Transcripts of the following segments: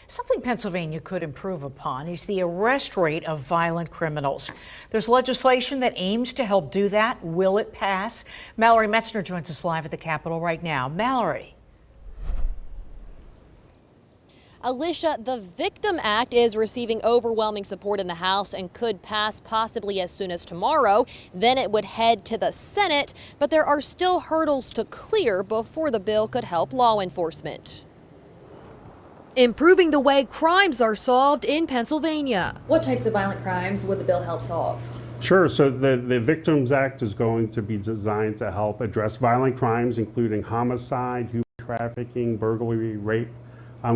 Something Pennsylvania could improve upon is the arrest rate of violent criminals. There's legislation that aims to help do that. Will it pass? Mallory Metzner joins us live at the Capitol right now. Mallory. Alicia, the Victim Act is receiving overwhelming support in the House and could pass possibly as soon as tomorrow. Then it would head to the Senate, but there are still hurdles to clear before the bill could help law enforcement. Improving the way crimes are solved in Pennsylvania. What types of violent crimes would the bill help solve? Sure. So the Victims Act is going to be designed to help address violent crimes, including homicide, human trafficking, burglary, rape,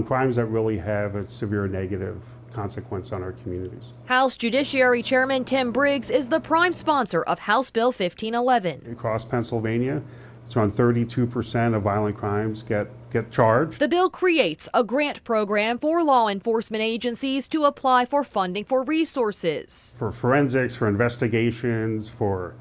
crimes that really have a severe negative consequence on our communities. House Judiciary Chairman Tim Briggs is the prime sponsor of House Bill 1511. Across Pennsylvania, it's around 32% of violent crimes get charged. The bill creates a grant program for law enforcement agencies to apply for funding for resources. For forensics, for investigations, for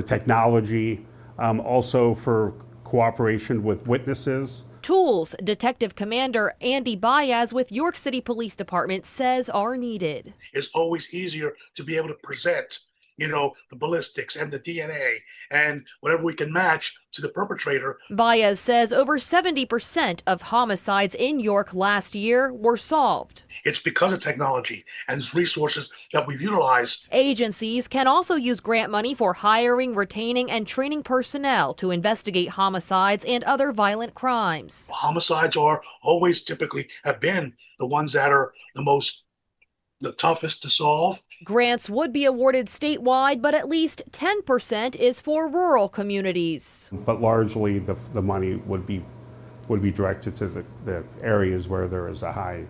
technology, also for cooperation with witnesses. Tools Detective Commander Andy Baez with York City Police Department says are needed. It's always easier to be able to present, the ballistics and the DNA and whatever we can match to the perpetrator. Baez says over 70% of homicides in York last year were solved. It's because of technology and resources that we've utilized. Agencies can also use grant money for hiring, retaining, and training personnel to investigate homicides and other violent crimes. Homicides are always typically have been the ones that are the toughest to solve. Grants would be awarded statewide, but at least 10% is for rural communities. But largely the money would be directed to the areas where there is a high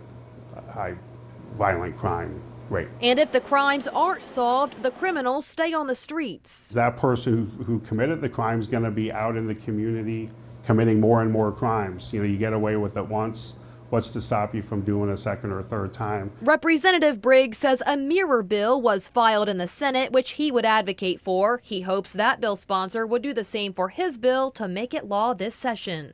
violent crime rate. And if the crimes aren't solved, the criminals stay on the streets. That person who committed the crime is going to be out in the community committing more and more crimes. You get away with it once. What's to stop you from doing a second or third time? Representative Briggs says a mirror bill was filed in the Senate, which he would advocate for. He hopes that bill sponsor would do the same for his bill to make it law this session.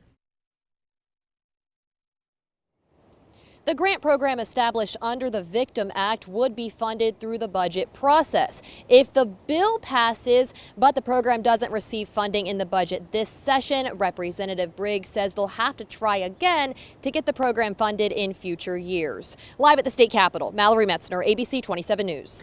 The grant program established under the Victim Act would be funded through the budget process. If the bill passes, but the program doesn't receive funding in the budget this session, Representative Briggs says they'll have to try again to get the program funded in future years. Live at the state capitol, Mallory Metzner, ABC 27 News.